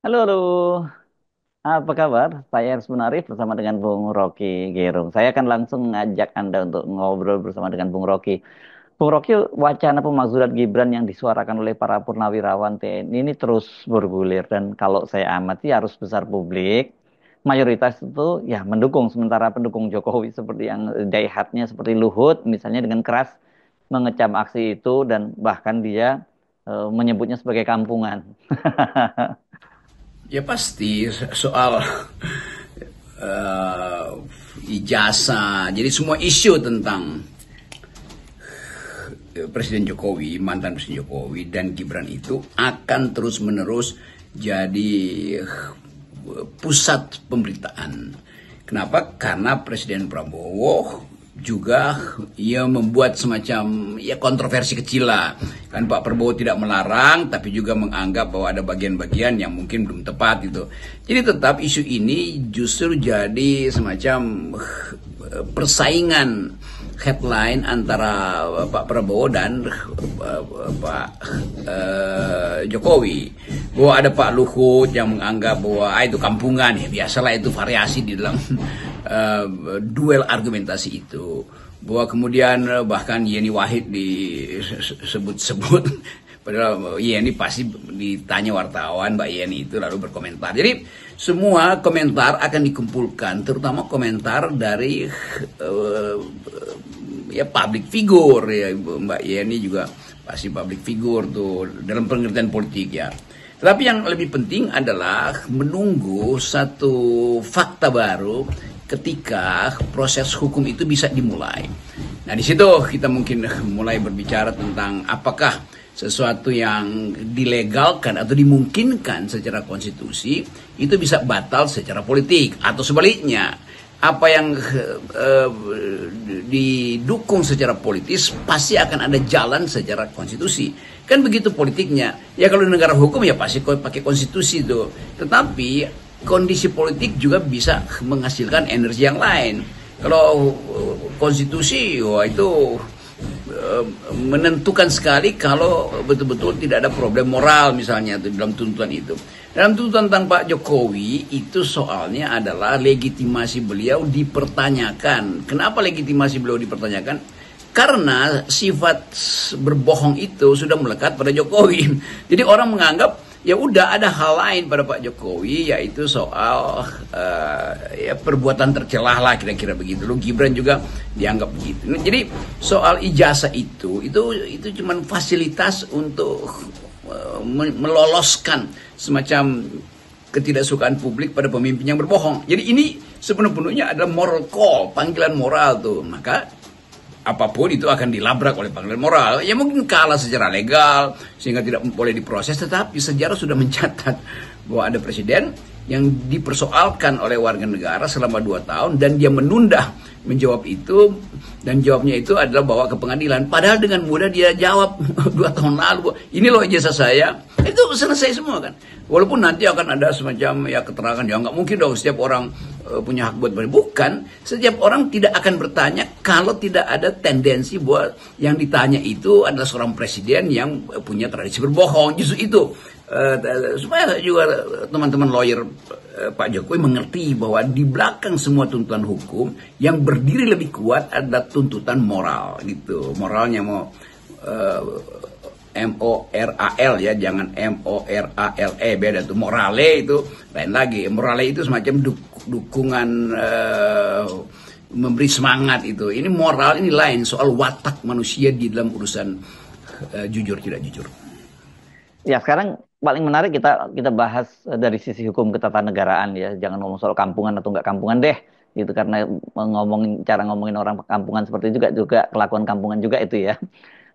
Halo, halo. Apa kabar? Saya Aris Munarif bersama dengan Bung Rocky Gerung. Saya akan langsung ngajak Anda untuk ngobrol bersama dengan Bung Rocky. Bung Rocky, wacana pemakzulan Gibran yang disuarakan oleh para purnawirawan TNI ini terus bergulir. Dan kalau saya amati arus besar publik, mayoritas itu ya mendukung. Sementara pendukung Jokowi seperti yang daihatnya seperti Luhut, misalnya dengan keras mengecam aksi itu dan bahkan dia menyebutnya sebagai kampungan. Ya pasti soal eh, ijazah. Jadi semua isu tentang Presiden Jokowi, mantan Presiden Jokowi dan Gibran itu akan terus-menerus jadi pusat pemberitaan. Kenapa? Karena Presiden Prabowo juga ia membuat semacam ya kontroversi kecil lah. Kan Pak Prabowo tidak melarang tapi juga menganggap bahwa ada bagian-bagian yang mungkin belum tepat gitu. Jadi tetap isu ini justru jadi semacam persaingan headline antara Pak Prabowo dan Pak Jokowi. Bahwa ada Pak Luhut yang menganggap bahwa itu kampungan, ya biasalah itu variasi di dalam duel argumentasi itu. Bahwa kemudian bahkan Yeni Wahid disebut-sebut, padahal Yeni pasti ditanya wartawan, Mbak Yeni itu lalu berkomentar. Jadi semua komentar akan dikumpulkan, terutama komentar dari ya public figure ya, Mbak Yeni juga pasti public figure tuh dalam pengertian politik ya. Tetapi yang lebih penting adalah menunggu satu fakta baru ketika proses hukum itu bisa dimulai. Nah di situ kita mungkin mulai berbicara tentang apakah sesuatu yang dilegalkan atau dimungkinkan secara konstitusi itu bisa batal secara politik atau sebaliknya. Apa yang didukung secara politis pasti akan ada jalan secara konstitusi. Kan begitu politiknya. Ya kalau di negara hukum ya pasti pakai konstitusi itu. Tetapi kondisi politik juga bisa menghasilkan energi yang lain. Kalau konstitusi, wah itu menentukan sekali kalau betul-betul tidak ada problem moral misalnya dalam tuntutan itu. Dalam tuntutan tentang Pak Jokowi itu soalnya adalah legitimasi beliau dipertanyakan. Kenapa legitimasi beliau dipertanyakan? Karena sifat berbohong itu sudah melekat pada Jokowi. Jadi orang menganggap ya udah ada hal lain pada Pak Jokowi yaitu soal ya perbuatan tercelah lah kira-kira begitu. Lalu Gibran juga dianggap begitu. Jadi soal ijazah itu cuma fasilitas untuk meloloskan semacam ketidaksukaan publik pada pemimpin yang berbohong. Jadi ini sepenuh-penuhnya adalah moral call, panggilan moral tuh. Maka apapun itu akan dilabrak oleh panggilan moral. Ya mungkin kalah secara legal sehingga tidak boleh diproses, tetapi sejarah sudah mencatat bahwa ada presiden yang dipersoalkan oleh warga negara selama 2 tahun dan dia menunda menjawab itu, dan jawabnya itu adalah bawa ke pengadilan. Padahal dengan mudah dia jawab 2 tahun lalu, ini loh ijazah saya, itu selesai semua kan. Walaupun nanti akan ada semacam ya keterangan, ya nggak mungkin dong setiap orang punya hak buat bertanya. Bukan, setiap orang tidak akan bertanya kalau tidak ada tendensi buat yang ditanya itu adalah seorang presiden yang punya tradisi berbohong. Justru itu supaya juga teman-teman lawyer Pak Jokowi mengerti bahwa di belakang semua tuntutan hukum yang berdiri lebih kuat adalah tuntutan moral gitu. Moralnya mau MORAL ya, jangan MORALE, beda tuh. Morale itu lain lagi. Morale itu semacam dukungan memberi semangat itu. Ini moral, ini lain, soal watak manusia di dalam urusan jujur tidak jujur. Ya, sekarang paling menarik kita kita bahas dari sisi hukum ketatanegaraan ya. Jangan ngomong soal kampungan atau nggak kampungan deh. Gitu karena ngomongin cara ngomongin orang kampungan seperti itu juga juga kelakuan kampungan juga itu ya.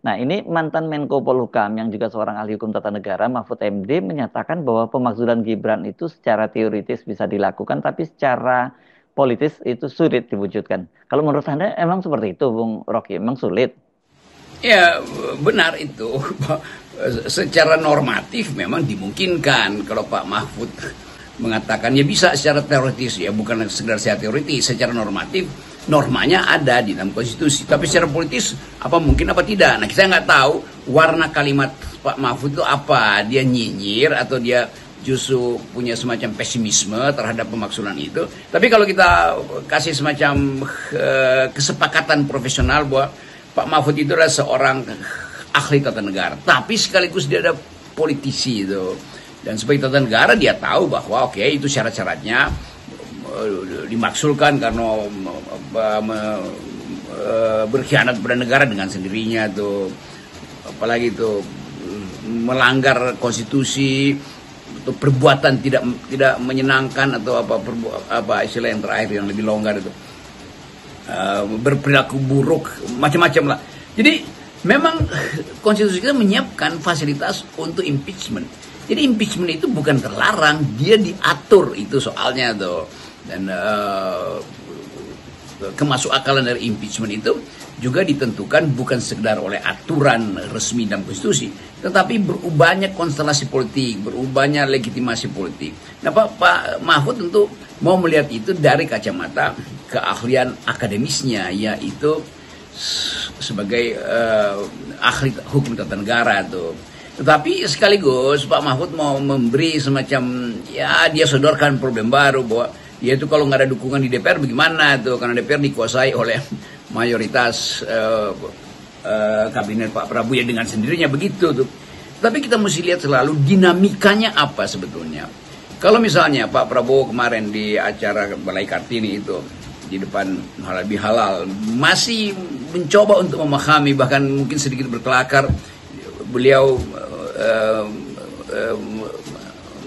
Nah, ini mantan Menko Polhukam yang juga seorang ahli hukum tata negara Mahfud MD menyatakan bahwa pemakzulan Gibran itu secara teoritis bisa dilakukan tapi secara politis itu sulit diwujudkan. Kalau menurut Anda emang seperti itu, Bung Rocky? Emang sulit? Ya benar itu. Secara normatif memang dimungkinkan kalau Pak Mahfud mengatakan ya bisa secara teoritis, ya bukan sekedar secara teoritis, secara normatif normanya ada di dalam konstitusi, tapi secara politis apa mungkin apa tidak. Nah kita nggak tahu warna kalimat Pak Mahfud itu apa, dia nyinyir atau dia justru punya semacam pesimisme terhadap pemaksulan itu. Tapi kalau kita kasih semacam kesepakatan profesional bahwa Pak Mahfud itu adalah seorang ahli tata negara, tapi sekaligus dia ada politisi itu. Dan sebagai tata negara dia tahu bahwa oke, itu syarat-syaratnya dimaksulkan karena berkhianat pada negara dengan sendirinya tuh, apalagi itu melanggar konstitusi, atau perbuatan tidak menyenangkan, atau apa istilah yang terakhir yang lebih longgar itu, berperilaku buruk, macam-macam lah. Jadi memang konstitusi kita menyiapkan fasilitas untuk impeachment. Jadi impeachment itu bukan terlarang, dia diatur itu soalnya tuh. Dan kemasukakalan dari impeachment itu juga ditentukan bukan sekedar oleh aturan resmi dalam konstitusi, tetapi berubahnya konstelasi politik, berubahnya legitimasi politik. Nah, Pak Mahfud tentu mau melihat itu dari kacamata keahlian akademisnya, yaitu sebagai ahli hukum tata negara tuh. Tetapi sekaligus Pak Mahfud mau memberi semacam, ya dia sodorkan problem baru bahwa dia itu kalau nggak ada dukungan di DPR bagaimana tuh, karena DPR dikuasai oleh mayoritas kabinet Pak Prabowo ya dengan sendirinya begitu tuh. Tapi kita mesti lihat selalu dinamikanya apa sebetulnya. Kalau misalnya Pak Prabowo kemarin di acara Balai Kartini itu di depan Halal Bihalal masih mencoba untuk memahami, bahkan mungkin sedikit berkelakar, beliau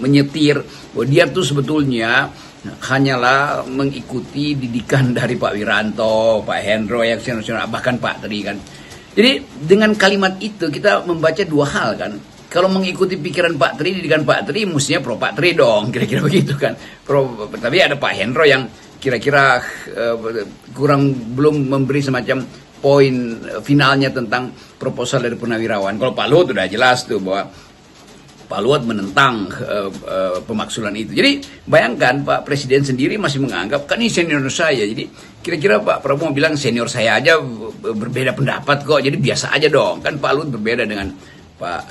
menyetir bahwa dia tuh sebetulnya hanyalah mengikuti didikan dari Pak Wiranto, Pak Hendro yang senior-senior, bahkan Pak Tri kan. Jadi dengan kalimat itu kita membaca dua hal kan. Kalau mengikuti pikiran Pak Tri, didikan Pak Tri, mestinya pro Pak Tri dong, kira-kira begitu kan. Tapi ada Pak Hendro yang kira-kira kurang belum memberi semacam poin finalnya tentang proposal dari Purnawirawan. Kalau Pak Luhut udah jelas tuh bahwa Pak Luhut menentang pemaksulan itu. Jadi bayangkan Pak Presiden sendiri masih menganggap kan ini senior saya. Jadi kira-kira Pak Prabowo bilang senior saya aja berbeda pendapat kok. Jadi biasa aja dong. Kan Pak Luhut berbeda dengan Pak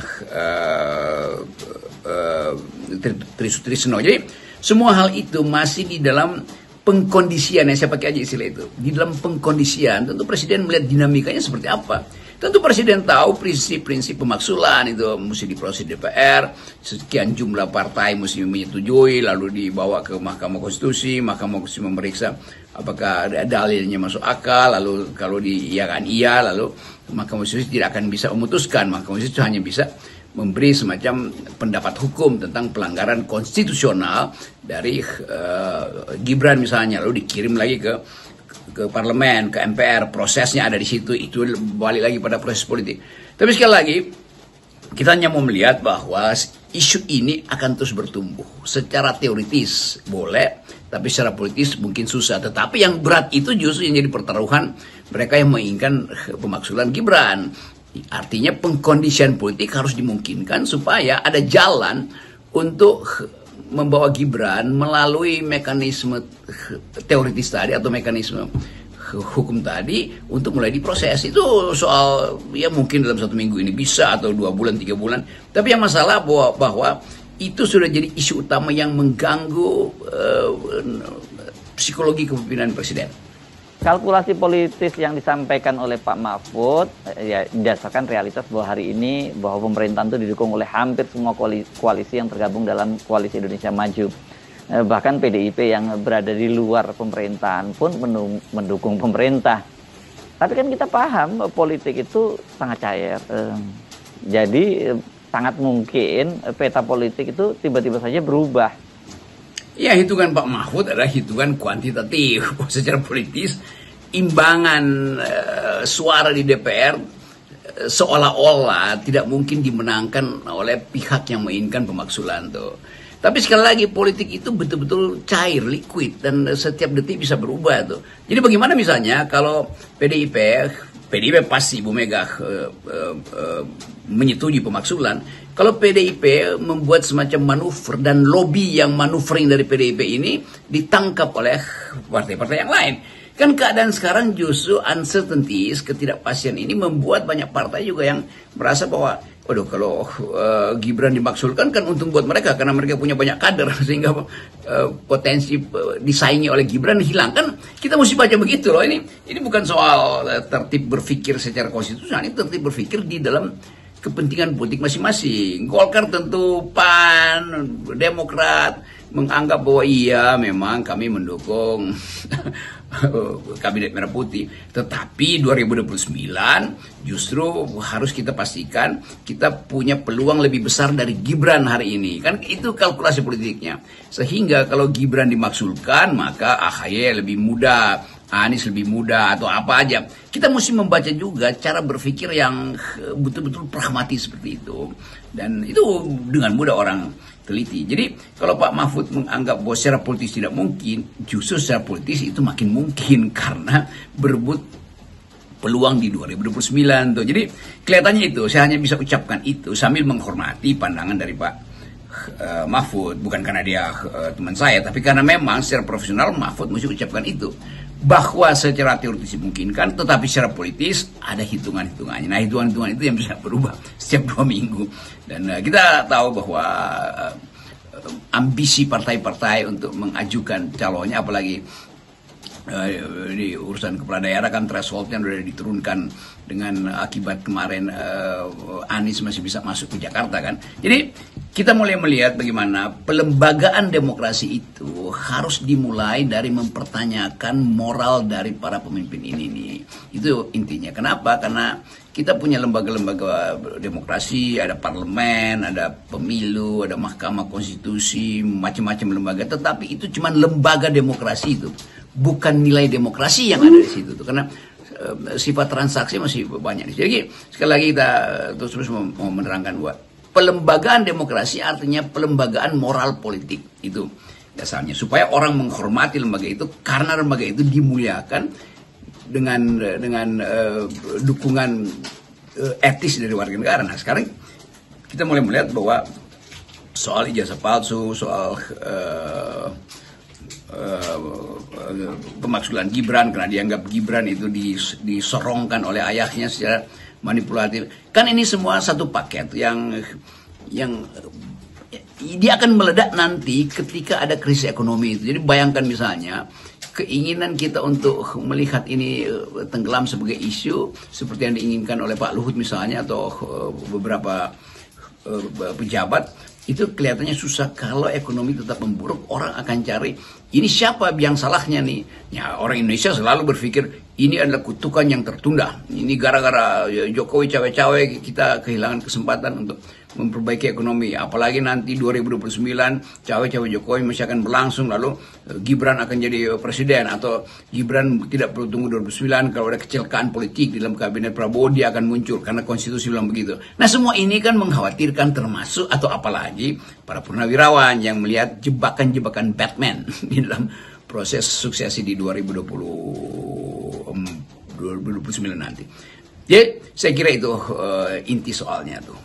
Trisutrisno. Jadi semua hal itu masih di dalam pengkondisian, yang saya pakai aja istilah itu. Di dalam pengkondisian tentu Presiden melihat dinamikanya seperti apa. Tentu Presiden tahu prinsip-prinsip pemaksulan itu mesti diproses DPR, sekian jumlah partai mesti menyetujui, lalu dibawa ke Mahkamah Konstitusi, Mahkamah Konstitusi memeriksa apakah dalilnya masuk akal, lalu kalau diiyakan iya, lalu Mahkamah Konstitusi tidak akan bisa memutuskan, Mahkamah Konstitusi hanya bisa memberi semacam pendapat hukum tentang pelanggaran konstitusional dari Gibran misalnya, lalu dikirim lagi ke parlemen, ke MPR, prosesnya ada di situ, itu balik lagi pada proses politik. Tapi sekali lagi, kita hanya mau melihat bahwa isu ini akan terus bertumbuh. Secara teoritis boleh, tapi secara politis mungkin susah. Tetapi yang berat itu justru yang jadi pertaruhan mereka yang menginginkan pemaksulan Gibran. Artinya pengkondisian politik harus dimungkinkan supaya ada jalan untuk membawa Gibran melalui mekanisme teoritis tadi atau mekanisme hukum tadi untuk mulai diproses. Itu soal ya mungkin dalam 1 minggu ini bisa, atau 2 bulan 3 bulan. Tapi yang masalah bahwa itu sudah jadi isu utama yang mengganggu psikologi kepemimpinan Presiden. Kalkulasi politis yang disampaikan oleh Pak Mahfud ya berdasarkan realitas bahwa hari ini bahwa pemerintahan itu didukung oleh hampir semua koalisi yang tergabung dalam Koalisi Indonesia Maju. Bahkan PDIP yang berada di luar pemerintahan pun mendukung pemerintah. Tapi kan kita paham politik itu sangat cair. Jadi sangat mungkin peta politik itu tiba-tiba saja berubah. Ya, hitungan Pak Mahfud adalah hitungan kuantitatif. Secara politis, imbangan suara di DPR seolah-olah tidak mungkin dimenangkan oleh pihak yang menginginkan pemaksulan tuh. Tapi sekali lagi politik itu betul-betul cair, liquid, dan setiap detik bisa berubah tuh. Jadi bagaimana misalnya kalau PDIP pasti Ibu Mega menyetujui pemaksulan. Kalau PDIP membuat semacam manuver dan lobby yang maneuvering dari PDIP ini ditangkap oleh partai-partai yang lain. Kan keadaan sekarang justru uncertainties, ketidakpastian ini membuat banyak partai juga yang merasa bahwa Waduh, kalau Gibran dimaksulkan kan untung buat mereka karena mereka punya banyak kader sehingga potensi disaingi oleh Gibran hilang. Kan kita mesti baca begitu loh. Ini bukan soal tertib berpikir secara konstitusional, ini tertib berpikir di dalam kepentingan politik masing-masing. Golkar tentu, PAN, Demokrat menganggap bahwa iya memang kami mendukung Kabinet Merah Putih. Tetapi 2029 justru harus kita pastikan kita punya peluang lebih besar dari Gibran hari ini. Kan itu kalkulasi politiknya. Sehingga kalau Gibran dimaksulkan maka AHY lebih muda, Anies lebih muda atau apa aja. Kita mesti membaca juga cara berpikir yang betul-betul pragmatis seperti itu. Dan itu dengan mudah orang teliti. Jadi kalau Pak Mahfud menganggap bahwa secara politis tidak mungkin, justru secara politis itu makin mungkin karena berebut peluang di 2029 tuh. Jadi kelihatannya itu, saya hanya bisa ucapkan itu sambil menghormati pandangan dari Pak Mahfud. Bukan karena dia teman saya, tapi karena memang secara profesional Mahfud mesti ucapkan itu. Bahwa secara teoritis dimungkinkan, tetapi secara politis ada hitungan-hitungannya. Nah, hitungan-hitungan itu yang bisa berubah setiap 2 minggu. Dan kita tahu bahwa ambisi partai-partai untuk mengajukan calonnya, apalagi di urusan kepala daerah kan thresholdnya sudah diturunkan dengan akibat kemarin Anies masih bisa masuk ke Jakarta kan. Jadi kita mulai melihat bagaimana pelembagaan demokrasi itu harus dimulai dari mempertanyakan moral dari para pemimpin ini nih. Itu intinya. Kenapa? Karena kita punya lembaga-lembaga demokrasi, ada parlemen, ada pemilu, ada mahkamah konstitusi, macam-macam lembaga. Tetapi itu cuma lembaga demokrasi itu, bukan nilai demokrasi yang ada di situ. Karena sifat transaksi masih banyak. Jadi sekali lagi kita terus mau menerangkan bahwa pelembagaan demokrasi artinya pelembagaan moral politik itu dasarnya, supaya orang menghormati lembaga itu karena lembaga itu dimuliakan dengan dukungan etis dari warga negara. Nah sekarang kita mulai melihat bahwa soal ijazah palsu, soal pemaksulan Gibran karena dianggap Gibran itu disorongkan oleh ayahnya secara manipulatif. Kan ini semua satu paket yang dia akan meledak nanti ketika ada krisis ekonomi itu. Jadi bayangkan misalnya keinginan kita untuk melihat ini tenggelam sebagai isu seperti yang diinginkan oleh Pak Luhut misalnya atau beberapa pejabat, itu kelihatannya susah. Kalau ekonomi tetap memburuk, orang akan cari ini siapa yang salahnya nih. Ya, orang Indonesia selalu berpikir ini adalah kutukan yang tertunda. Ini gara-gara Jokowi cawe-cawe kita kehilangan kesempatan untuk memperbaiki ekonomi. Apalagi nanti 2029 cawe-cawe Jokowi masih akan berlangsung, lalu Gibran akan jadi presiden, atau Gibran tidak perlu tunggu 2009, kalau ada kecelakaan politik di dalam kabinet Prabowo dia akan muncul karena konstitusi bilang begitu. Nah semua ini kan mengkhawatirkan, termasuk atau apalagi para purnawirawan yang melihat jebakan-jebakan Batman di dalam proses suksesi di 2029 nanti. Jadi saya kira itu inti soalnya tuh.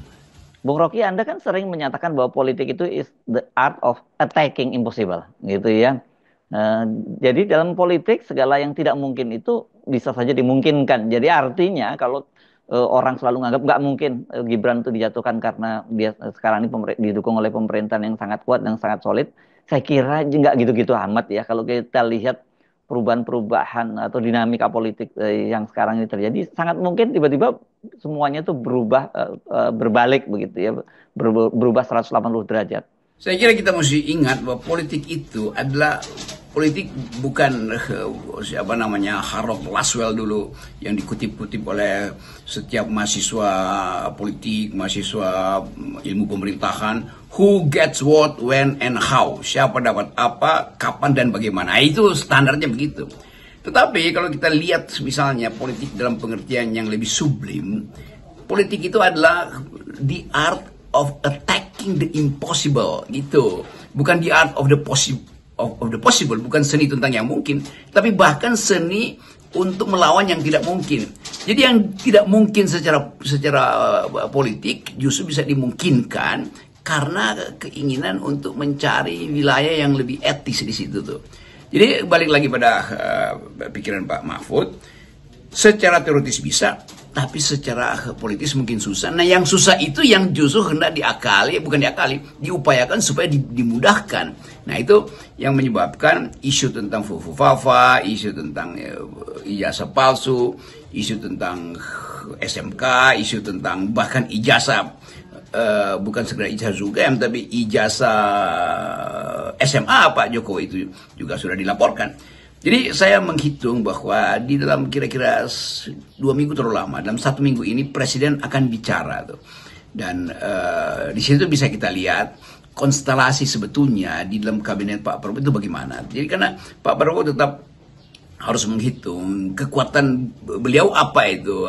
Bung Rocky, Anda kan sering menyatakan bahwa politik itu is the art of attacking impossible, gitu ya. Jadi dalam politik segala yang tidak mungkin itu bisa saja dimungkinkan. Jadi artinya kalau orang selalu menganggap nggak mungkin Gibran itu dijatuhkan karena dia sekarang ini didukung oleh pemerintahan yang sangat kuat dan sangat solid, saya kira nggak gitu-gitu amat ya. Kalau kita lihat perubahan-perubahan atau dinamika politik yang sekarang ini terjadi, sangat mungkin tiba-tiba semuanya itu berubah, berbalik begitu ya, berubah 180 derajat. Saya kira kita mesti ingat bahwa politik itu adalah politik bukan siapa namanya Harold Laswell dulu yang dikutip-kutip oleh setiap mahasiswa politik, mahasiswa ilmu pemerintahan, who gets what, when, and how. Siapa dapat apa, kapan, dan bagaimana. Itu standarnya begitu. Tetapi kalau kita lihat misalnya politik dalam pengertian yang lebih sublim, politik itu adalah the art of attacking the impossible, gitu. Bukan the art of the possible, bukan seni tentang yang mungkin, tapi bahkan seni untuk melawan yang tidak mungkin. Jadi yang tidak mungkin secara politik justru bisa dimungkinkan karena keinginan untuk mencari wilayah yang lebih etis di situ tuh. Jadi balik lagi pada pikiran Pak Mahfud, secara teoritis bisa, tapi secara politis mungkin susah. Nah, yang susah itu yang justru hendak diakali, bukan diakali, diupayakan supaya dimudahkan. Nah, itu yang menyebabkan isu tentang fufu-fafa, isu tentang ijazah palsu, isu tentang SMK, isu tentang bahkan ijazah, bukan sekedar ijazah UGM, tapi ijazah SMA Pak Jokowi itu juga sudah dilaporkan. Jadi saya menghitung bahwa di dalam kira-kira 2 minggu terlalu lama, dalam 1 minggu ini Presiden akan bicara tuh. Dan di situ bisa kita lihat konstelasi sebetulnya di dalam kabinet Pak Prabowo itu bagaimana. Jadi karena Pak Prabowo tetap harus menghitung kekuatan beliau apa itu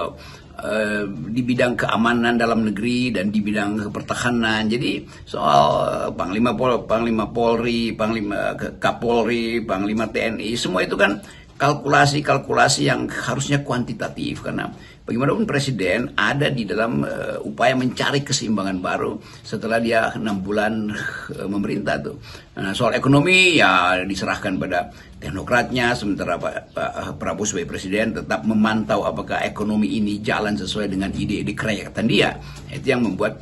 di bidang keamanan dalam negeri dan di bidang pertahanan. Jadi soal Panglima Polri, Panglima Kapolri, Panglima TNI, semua itu kan kalkulasi-kalkulasi yang harusnya kuantitatif, karena bagaimanapun Presiden ada di dalam upaya mencari keseimbangan baru setelah dia 6 bulan memerintah tuh. Nah, soal ekonomi ya diserahkan pada teknokratnya, sementara Pak Prabowo sebagai Presiden tetap memantau apakah ekonomi ini jalan sesuai dengan ide-ide kerakyatan dia. Itu yang membuat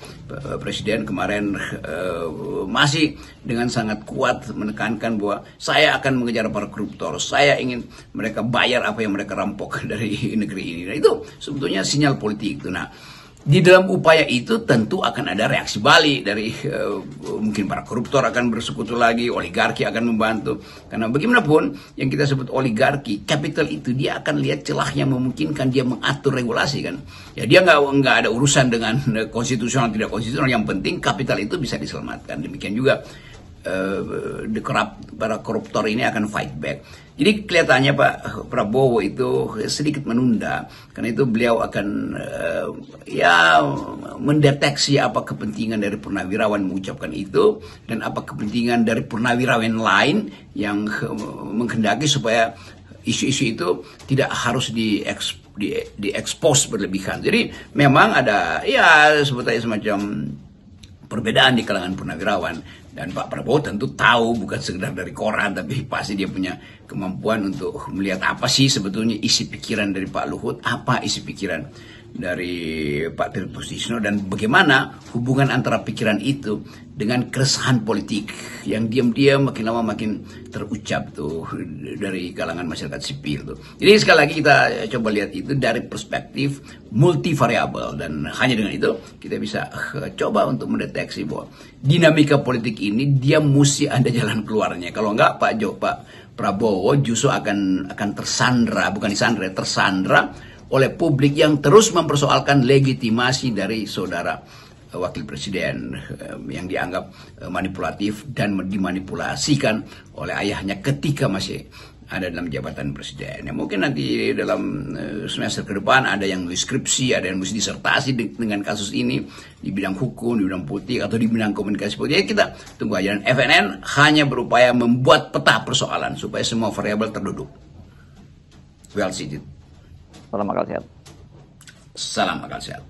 Presiden kemarin masih dengan sangat kuat menekankan bahwa saya akan mengejar para koruptor, saya ingin mereka bayar apa yang mereka rampok dari negeri ini. Nah, itu sebetulnya sinyal politik itu. Nah, di dalam upaya itu tentu akan ada reaksi balik dari mungkin para koruptor akan bersekutu lagi, oligarki akan membantu. Karena bagaimanapun yang kita sebut oligarki, capital itu dia akan lihat celah yang memungkinkan dia mengatur regulasi kan. Ya dia nggak ada urusan dengan konstitusional tidak konstitusional, yang penting kapital itu bisa diselamatkan. Demikian juga para koruptor ini akan fight back. Jadi kelihatannya Pak Prabowo itu sedikit menunda, karena itu beliau akan mendeteksi apa kepentingan dari purnawirawan mengucapkan itu dan apa kepentingan dari purnawirawan lain yang menghendaki supaya isu-isu itu tidak harus diekspos berlebihan. Jadi memang ada sebetulnya semacam perbedaan di kalangan purnawirawan, dan Pak Prabowo tentu tahu bukan sekedar dari koran, tapi pasti dia punya kemampuan untuk melihat apa sih sebetulnya isi pikiran dari Pak Luhut, apa isi pikiran dari Pak Tirta Sutisno, dan bagaimana hubungan antara pikiran itu dengan keresahan politik yang diam-diam makin lama makin terucap tuh dari kalangan masyarakat sipil tuh. Jadi sekali lagi kita coba lihat itu dari perspektif multivariabel, dan hanya dengan itu kita bisa coba untuk mendeteksi bahwa dinamika politik ini dia mesti ada jalan keluarnya. Kalau enggak Pak Prabowo justru akan tersandra, bukan disandra, tersandra oleh publik yang terus mempersoalkan legitimasi dari saudara wakil presiden yang dianggap manipulatif dan dimanipulasikan oleh ayahnya ketika masih ada dalam jabatan presiden. Ya, mungkin nanti dalam semester ke depan ada yang nulis skripsi, ada yang nulis disertasi dengan kasus ini di bidang hukum, di bidang politik, atau di bidang komunikasi politik. Ya, kita tunggu aja. Dan FNN hanya berupaya membuat peta persoalan supaya semua variabel terduduk. Well seated. Salam akal sehat. Salam akal sehat.